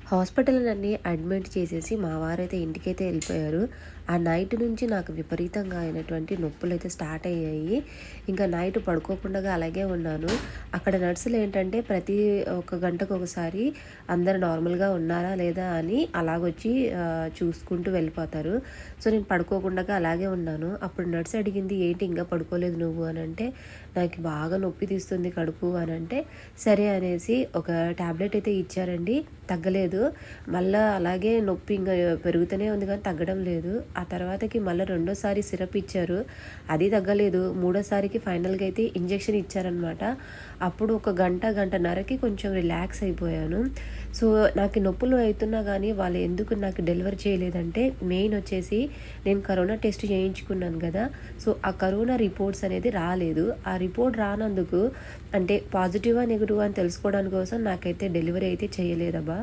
Hospital నన్ను admit చేసేసి మా వారైతే ఇంటికైతే వెళ్ళిపోయారు. ఆ నైట్ నుంచి నాకు విపరీతంగా అయినటువంటి నొప్పులైతే స్టార్ట్ అయ్యాయి. ఇంకా నైట్ పడుకోకుండా అలాగే ఉన్నాను. అక్కడ నర్సులు ఏంటంటే ప్రతి ఒక గంటకు ఒకసారి అందరు నార్మల్‌గా ఉన్నారా లేదా అని అలాగొచ్చి చూసుకుంటూ వెళ్ళిపోతారు. సో, నేను పడుకోకుండా అలాగే ఉన్నాను. అప్పుడు నర్స్ అడిగింది, "ఏంటి ఇంకా పడుకోలేదు నువ్వు" అనంటే, "నాకు బాగా నొప్పి తీస్తుంది కడుపు" అనంటే, సరే అనేసి ఒక టాబ్లెట్ అయితే ఇచ్చారండి. తగ్గలేదు. మళ్ళా అలాగే నొప్పి ఇంగ పెరుగుతూనే ఉంది కానీ తగ్గడం లేదు. ఆ తర్వాతకి మళ్ళా రెండోసారి సిరప్ ఇచ్చారు. అది తగ్గలేదు. మూడోసారికి ఫైనల్‌గా అయితే ఇంజెక్షన్ ఇచ్చారనమాట. అప్పుడు ఒక గంట, గంటన్నరకి కొంచెం రిలాక్స్ అయిపోయాను. సో, నాకు నొప్పులు అయితున్నా గానీ వాళ్ళు ఎందుకు నాకు డెలివరీ చేయలేదంటే మెయిన్ వచ్చేసి నేను కరోనా టెస్ట్ చేయించుకున్నాను గదా! సో, ఆ కరోనా రిపోర్ట్స్ అనేది రాలేదు. ఆ రిపోర్ట్ రానందుకు అంటే పాజిటివా, నెగెటివా అని తెలుసుకోవడం కోసం నాకైతే డెలివరీ అయితే చేయలేదబ్బా.